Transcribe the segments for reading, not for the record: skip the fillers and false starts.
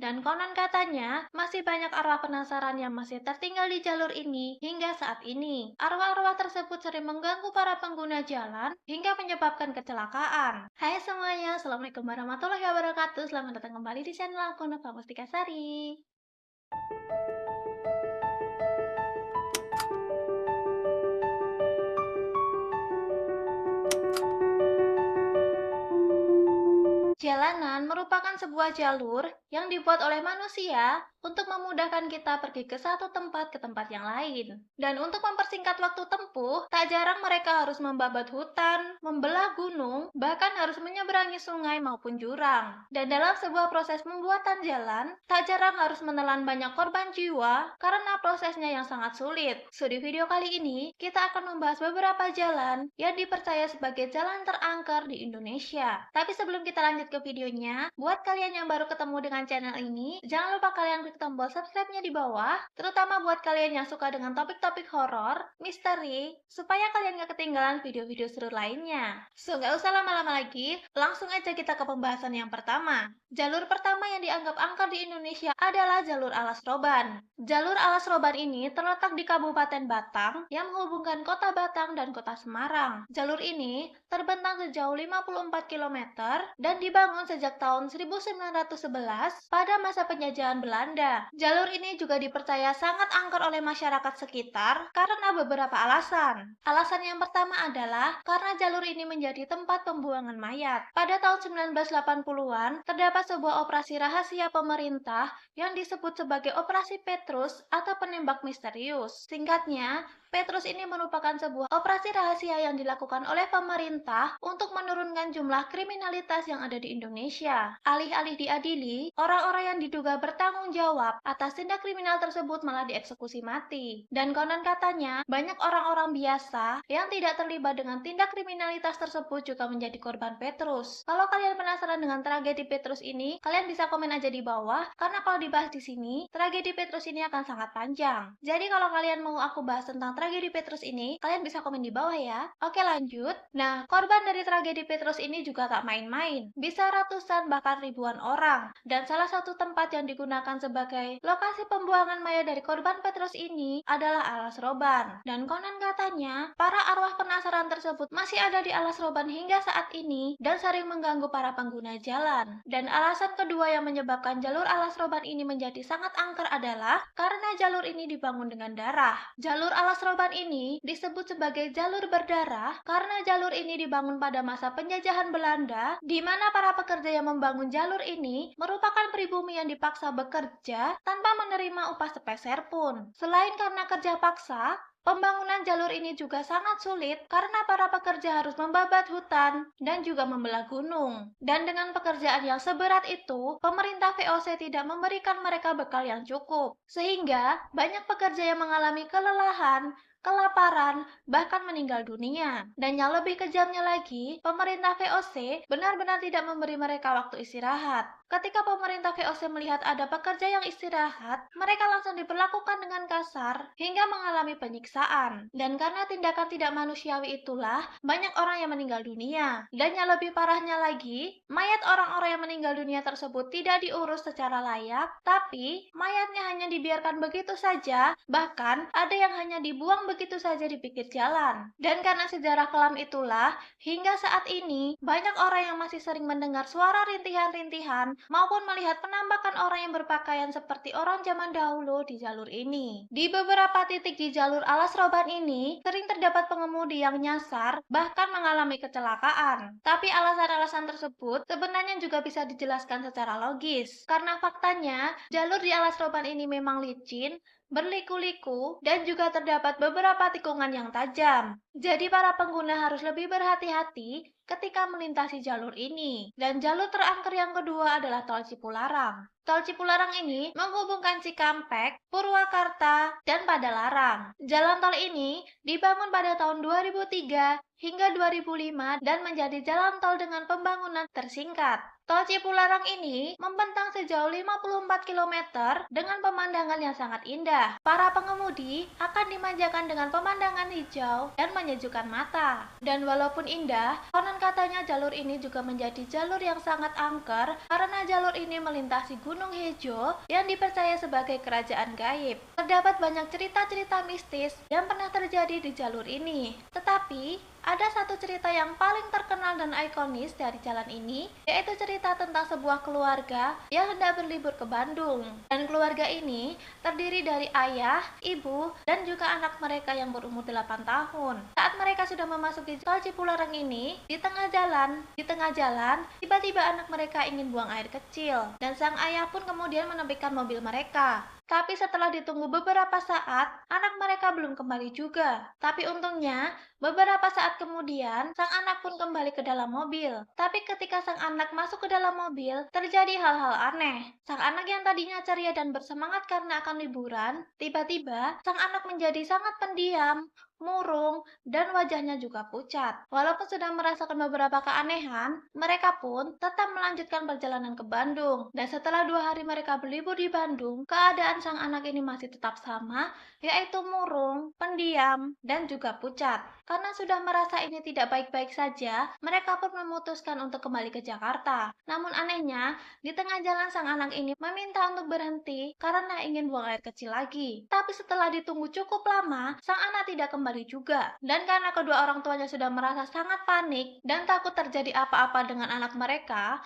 Dan konon katanya, masih banyak arwah penasaran yang masih tertinggal di jalur ini hingga saat ini. Arwah-arwah tersebut sering mengganggu para pengguna jalan hingga menyebabkan kecelakaan. Hai semuanya, Assalamualaikum warahmatullahi wabarakatuh. Selamat datang kembali di channel aku, Nova Mustika Sari. Jalanan merupakan sebuah jalur yang dibuat oleh manusia untuk memudahkan kita pergi ke satu tempat ke tempat yang lain. Dan untuk mempersingkat waktu tempuh, tak jarang mereka harus membabat hutan, membelah gunung, bahkan harus menyeberangi sungai maupun jurang. Dan dalam sebuah proses pembuatan jalan, tak jarang harus menelan banyak korban jiwa karena prosesnya yang sangat sulit. So, di video kali ini, kita akan membahas beberapa jalan yang dipercaya sebagai jalan terangker di Indonesia. Tapi sebelum kita lanjut ke videonya, buat kalian yang baru ketemu dengan channel ini, jangan lupa kalian klik tombol subscribe-nya di bawah, terutama buat kalian yang suka dengan topik-topik horor, misteri, supaya kalian gak ketinggalan video-video seru lainnya. So, gak usah lama-lama lagi, langsung aja kita ke pembahasan yang pertama. Jalur pertama yang dianggap angker di Indonesia adalah jalur Alas Roban. Jalur Alas Roban ini terletak di Kabupaten Batang yang menghubungkan kota Batang dan kota Semarang. Jalur ini terbentang sejauh 54 km dan dibangun sejak tahun 1911 pada masa penjajahan Belanda. Jalur ini juga dipercaya sangat angker oleh masyarakat sekitar karena beberapa alasan. Alasan yang pertama adalah karena jalur ini menjadi tempat pembuangan mayat. Pada tahun 1980-an, terdapat sebuah operasi rahasia pemerintah yang disebut sebagai Operasi Petrus atau penembak misterius. Singkatnya, Petrus ini merupakan sebuah operasi rahasia yang dilakukan oleh pemerintah untuk menurunkan jumlah kriminalitas yang ada di Indonesia. Alih-alih diadili, orang-orang yang diduga bertanggung jawab atas tindak kriminal tersebut malah dieksekusi mati. Dan konon katanya, banyak orang-orang biasa yang tidak terlibat dengan tindak kriminalitas tersebut juga menjadi korban Petrus. Kalau kalian penasaran dengan tragedi Petrus ini, kalian bisa komen aja di bawah, karena kalau dibahas di sini, tragedi Petrus ini akan sangat panjang. Jadi kalau kalian mau aku bahas tentang tragedi Petrus ini, kalian bisa komen di bawah ya. Oke, lanjut. Nah, korban dari tragedi Petrus ini juga tak main-main. Bisa ratusan bahkan ribuan orang. Dan salah satu tempat yang digunakan sebagai lokasi pembuangan mayat dari korban Petrus ini adalah Alas Roban. Dan konon katanya, para arwah penasaran tersebut masih ada di Alas Roban hingga saat ini dan sering mengganggu para pengguna jalan. Dan alasan kedua yang menyebabkan jalur Alas Roban ini menjadi sangat angker adalah karena jalur ini dibangun dengan darah. Jalur Alas Roban ini disebut sebagai jalur berdarah karena jalur ini dibangun pada masa penjajahan Belanda, di mana para pekerja yang membangun jalur ini merupakan pribumi yang dipaksa bekerja tanpa menerima upah sepeser pun. Selain karena kerja paksa, pembangunan jalur ini juga sangat sulit karena para pekerja harus membabat hutan dan juga membelah gunung. Dan dengan pekerjaan yang seberat itu, pemerintah VOC tidak memberikan mereka bekal yang cukup. Sehingga banyak pekerja yang mengalami kelelahan, kelaparan, bahkan meninggal dunia. Dan yang lebih kejamnya lagi, pemerintah VOC benar-benar tidak memberi mereka waktu istirahat. Ketika pemerintah VOC melihat ada pekerja yang istirahat, mereka langsung diperlakukan dengan kasar hingga mengalami penyiksaan. Dan karena tindakan tidak manusiawi itulah, banyak orang yang meninggal dunia. Dan yang lebih parahnya lagi, mayat orang-orang yang meninggal dunia tersebut tidak diurus secara layak, tapi mayatnya hanya dibiarkan begitu saja, bahkan ada yang hanya dibuang begitu saja di pinggir jalan. Dan karena sejarah kelam itulah, hingga saat ini, banyak orang yang masih sering mendengar suara rintihan-rintihan maupun melihat penampakan orang yang berpakaian seperti orang zaman dahulu di jalur ini. Di beberapa titik di jalur Alas Roban ini, sering terdapat pengemudi yang nyasar, bahkan mengalami kecelakaan. Tapi alasan-alasan tersebut sebenarnya juga bisa dijelaskan secara logis. Karena faktanya, jalur di Alas Roban ini memang licin, berliku-liku, dan juga terdapat beberapa tikungan yang tajam. Jadi para pengguna harus lebih berhati-hati ketika melintasi jalur ini. Dan jalur terangker yang kedua adalah Tol Cipularang. Tol Cipularang ini menghubungkan Cikampek, Purwakarta, dan Padalarang. Jalan tol ini dibangun pada tahun 2003 hingga 2005 dan menjadi jalan tol dengan pembangunan tersingkat. Tol Cipularang ini membentang sejauh 54 kilometer dengan pemandangan yang sangat indah. Para pengemudi akan dimanjakan dengan pemandangan hijau dan menyejukkan mata. Dan walaupun indah, konon katanya jalur ini juga menjadi jalur yang sangat angker karena jalur ini melintasi Gunung Hejo yang dipercaya sebagai kerajaan gaib. Terdapat banyak cerita-cerita mistis yang pernah terjadi di jalur ini. Tetapi ada satu cerita yang paling terkenal dan ikonis dari jalan ini, yaitu cerita tentang sebuah keluarga yang hendak berlibur ke Bandung. Dan keluarga ini terdiri dari ayah, ibu, dan juga anak mereka yang berumur 8 tahun. Saat mereka sudah memasuki tol Cipularang ini, di tengah jalan, tiba-tiba anak mereka ingin buang air kecil. Dan sang ayah pun kemudian menepikan mobil mereka. Tapi setelah ditunggu beberapa saat, anak mereka belum kembali juga. Tapi untungnya, beberapa saat kemudian, sang anak pun kembali ke dalam mobil. Tapi ketika sang anak masuk ke dalam mobil, terjadi hal-hal aneh. Sang anak yang tadinya ceria dan bersemangat karena akan liburan, tiba-tiba sang anak menjadi sangat pendiam, murung, dan wajahnya juga pucat. Walaupun sudah merasakan beberapa keanehan, mereka pun tetap melanjutkan perjalanan ke Bandung. Dan setelah 2 hari mereka berlibur di Bandung, keadaan sang anak ini masih tetap sama, yaitu murung, pendiam, dan juga pucat. Karena sudah merasa ini tidak baik-baik saja, mereka pun memutuskan untuk kembali ke Jakarta. Namun anehnya, di tengah jalan sang anak ini meminta untuk berhenti karena ingin buang air kecil lagi. Tapi setelah ditunggu cukup lama, sang anak tidak kembali juga. Dan karena kedua orang tuanya sudah merasa sangat panik dan takut terjadi apa-apa dengan anak mereka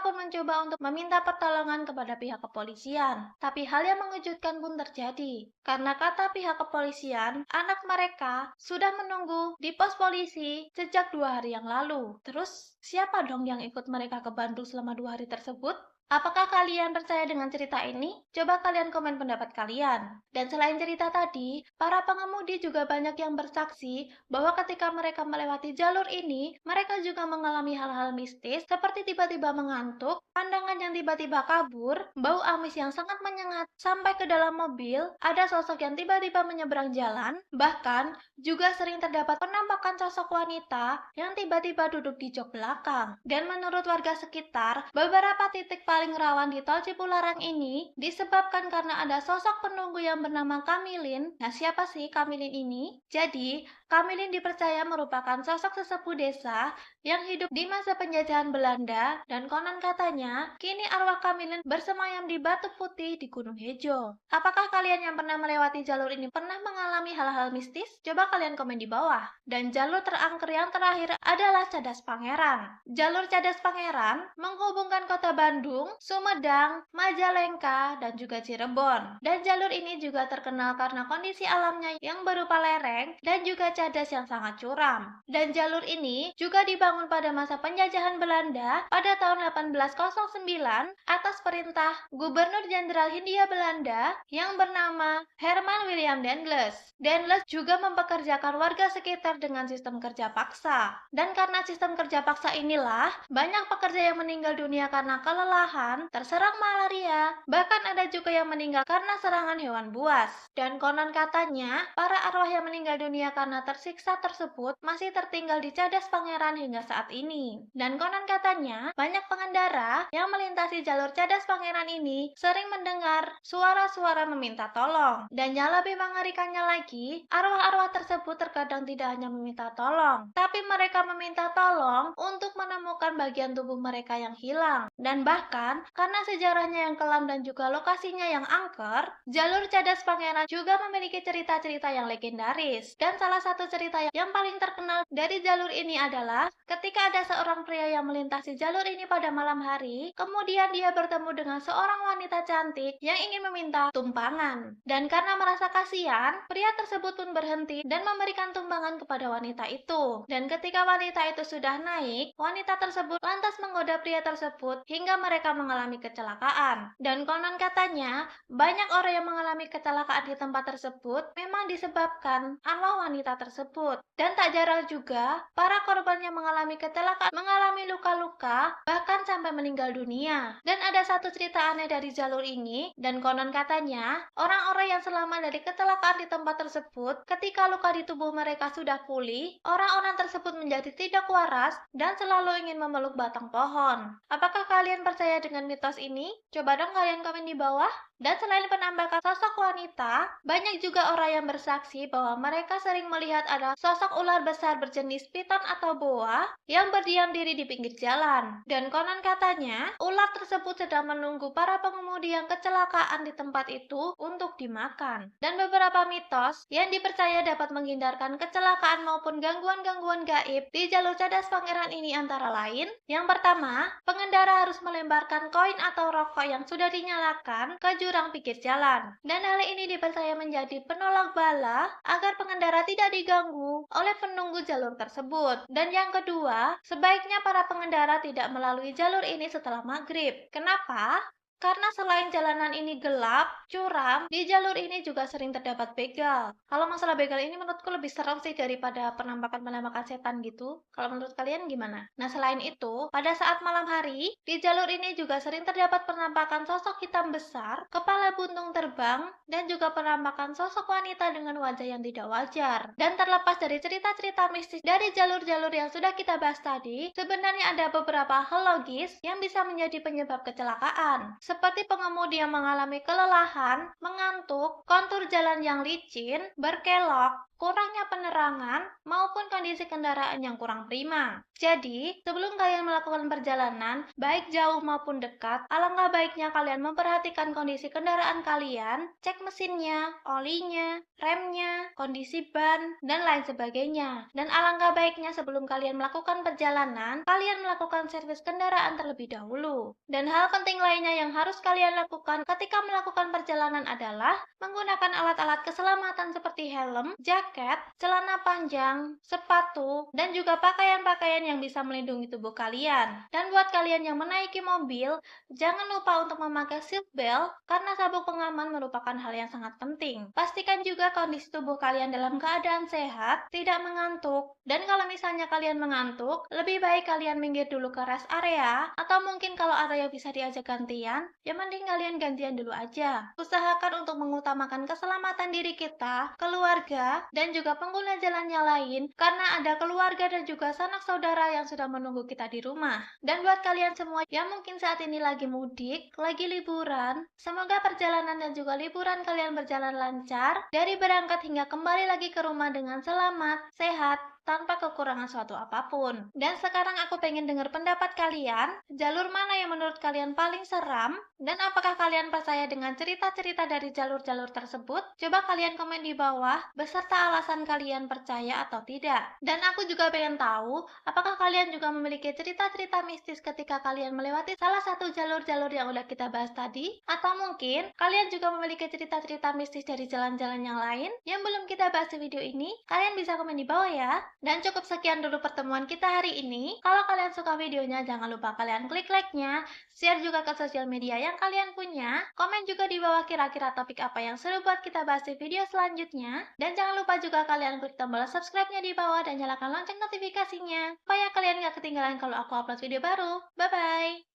pun mencoba untuk meminta pertolongan kepada pihak kepolisian. Tapi hal yang mengejutkan pun terjadi. Karena kata pihak kepolisian, anak mereka sudah menunggu di pos polisi sejak 2 hari yang lalu. Terus, siapa dong yang ikut mereka ke Bandung selama 2 hari tersebut? Apakah kalian percaya dengan cerita ini? Coba kalian komen pendapat kalian. Dan selain cerita tadi, para pengemudi juga banyak yang bersaksi bahwa ketika mereka melewati jalur ini, mereka juga mengalami hal-hal mistis seperti tiba-tiba mengantuk, pandangan yang tiba-tiba kabur, bau amis yang sangat menyengat sampai ke dalam mobil, ada sosok yang tiba-tiba menyeberang jalan, bahkan juga sering terdapat penampakan sosok wanita yang tiba-tiba duduk di jok belakang. Dan menurut warga sekitar, beberapa titik paling rawan di tol Cipularang ini disebabkan karena ada sosok penunggu yang bernama Kamilin. Nah, siapa sih Kamilin ini? Jadi, Kamilin dipercaya merupakan sosok sesepuh desa yang hidup di masa penjajahan Belanda dan konon katanya kini arwah Kamilin bersemayam di Batu Putih di Gunung Hejo. Apakah kalian yang pernah melewati jalur ini pernah mengalami hal-hal mistis? Coba kalian komen di bawah. Dan jalur terangker yang terakhir adalah Cadas Pangeran. Jalur Cadas Pangeran menghubungkan kota Bandung, Sumedang, Majalengka, dan juga Cirebon. Dan jalur ini juga terkenal karena kondisi alamnya yang berupa lereng dan juga cadas yang sangat curam. Dan jalur ini juga dibangun pada masa penjajahan Belanda pada tahun 1809 atas perintah Gubernur Jenderal Hindia Belanda yang bernama Herman William Dendles. Dendles juga mempekerjakan warga sekitar dengan sistem kerja paksa. Dan karena sistem kerja paksa inilah, banyak pekerja yang meninggal dunia karena kelelahan, terserang malaria, bahkan ada juga yang meninggal karena serangan hewan buas. Dan konon katanya, para arwah yang meninggal dunia karena tersiksa tersebut masih tertinggal di Cadas Pangeran hingga saat ini. Dan konon katanya, banyak pengendara yang melintasi jalur Cadas Pangeran ini sering mendengar suara-suara meminta tolong. Dan yang lebih mengerikannya lagi, arwah-arwah tersebut terkadang tidak hanya meminta tolong, tapi mereka meminta tolong untuk menemukan bagian tubuh mereka yang hilang. Dan bahkan, karena sejarahnya yang kelam dan juga lokasinya yang angker, jalur Cadas Pangeran juga memiliki cerita-cerita yang legendaris. Dan salah satu cerita yang paling terkenal dari jalur ini adalah ketika ada seorang pria yang melintasi jalur ini pada malam hari, kemudian dia bertemu dengan seorang wanita cantik yang ingin meminta tumpangan. Dan karena merasa kasihan, pria tersebut pun berhenti dan memberikan tumpangan kepada wanita itu. Dan ketika wanita itu sudah naik, wanita tersebut lantas menggoda pria tersebut hingga mereka mereka mengalami kecelakaan. Dan konon katanya, banyak orang yang mengalami kecelakaan di tempat tersebut memang disebabkan arwah wanita tersebut. Dan tak jarang juga, para korban yang mengalami kecelakaan mengalami luka-luka, bahkan sampai meninggal dunia. Dan ada satu cerita aneh dari jalur ini, dan konon katanya, orang-orang yang selamat dari kecelakaan di tempat tersebut, ketika luka di tubuh mereka sudah pulih, orang-orang tersebut menjadi tidak waras dan selalu ingin memeluk batang pohon. Apakah kalian percaya dengan mitos ini? Coba dong kalian komen di bawah. Dan selain penampakan sosok wanita, banyak juga orang yang bersaksi bahwa mereka sering melihat ada sosok ular besar berjenis piton atau boa yang berdiam diri di pinggir jalan. Dan konon katanya, ular tersebut sedang menunggu para pengemudi yang kecelakaan di tempat itu untuk dimakan. Dan beberapa mitos yang dipercaya dapat menghindarkan kecelakaan maupun gangguan-gangguan gaib di jalur Cadas Pangeran ini antara lain, yang pertama, pengendara harus melemparkan koin atau rokok yang sudah dinyalakan ke jurang pinggir jalan. Dan hal ini dipercaya menjadi penolak bala agar pengendara tidak diganggu oleh penunggu jalur tersebut. Dan yang kedua, sebaiknya para pengendara tidak melalui jalur ini setelah maghrib. Kenapa? Karena selain jalanan ini gelap, curam, di jalur ini juga sering terdapat begal. Kalau masalah begal ini menurutku lebih serem sih daripada penampakan-penampakan setan gitu. Kalau menurut kalian gimana? Nah, selain itu, pada saat malam hari, di jalur ini juga sering terdapat penampakan sosok hitam besar, kepala buntung terbang, dan juga penampakan sosok wanita dengan wajah yang tidak wajar. Dan terlepas dari cerita-cerita mistis dari jalur-jalur yang sudah kita bahas tadi, sebenarnya ada beberapa hal logis yang bisa menjadi penyebab kecelakaan. Seperti pengemudi yang mengalami kelelahan, mengantuk, kontur jalan yang licin, berkelok, kurangnya penerangan, maupun kondisi kendaraan yang kurang prima. Jadi, sebelum kalian melakukan perjalanan, baik jauh maupun dekat, alangkah baiknya kalian memperhatikan kondisi kendaraan kalian, cek mesinnya, olinya, remnya, kondisi ban, dan lain sebagainya. Dan alangkah baiknya sebelum kalian melakukan perjalanan, kalian melakukan servis kendaraan terlebih dahulu. Dan hal penting lainnya yang harus kalian lakukan ketika melakukan perjalanan adalah menggunakan alat-alat keselamatan seperti helm, jaket, celana panjang, sepatu, dan juga pakaian-pakaian yang bisa melindungi tubuh kalian. Dan buat kalian yang menaiki mobil, jangan lupa untuk memakai seat belt karena sabuk pengaman merupakan hal yang sangat penting. Pastikan juga kondisi tubuh kalian dalam keadaan sehat, tidak mengantuk. Dan kalau misalnya kalian mengantuk, lebih baik kalian minggir dulu ke rest area, atau mungkin kalau ada yang bisa diajak gantian, ya mending kalian gantian dulu aja. Usahakan untuk mengutamakan keselamatan diri kita, keluarga, dan juga pengguna jalan yang lain, karena ada keluarga dan juga sanak saudara yang sudah menunggu kita di rumah. Dan buat kalian semua yang mungkin saat ini lagi mudik, lagi liburan, semoga perjalanan dan juga liburan kalian berjalan lancar, dari berangkat hingga kembali lagi ke rumah dengan selamat, sehat, tanpa kekurangan suatu apapun. Dan sekarang aku pengen dengar pendapat kalian, jalur mana yang menurut kalian paling seram, dan apakah kalian percaya dengan cerita-cerita dari jalur-jalur tersebut? Coba kalian komen di bawah, beserta alasan kalian percaya atau tidak. Dan aku juga pengen tahu, apakah kalian juga memiliki cerita-cerita mistis ketika kalian melewati salah satu jalur-jalur yang udah kita bahas tadi? Atau mungkin, kalian juga memiliki cerita-cerita mistis dari jalan-jalan yang lain yang belum kita bahas di video ini? Kalian bisa komen di bawah ya. Dan cukup sekian dulu pertemuan kita hari ini. Kalau kalian suka videonya, jangan lupa kalian klik like-nya, share juga ke sosial media yang kalian punya, komen juga di bawah kira-kira topik apa yang seru buat kita bahas di video selanjutnya, dan jangan lupa juga kalian klik tombol subscribe-nya di bawah dan nyalakan lonceng notifikasinya, supaya kalian gak ketinggalan kalau aku upload video baru. Bye-bye!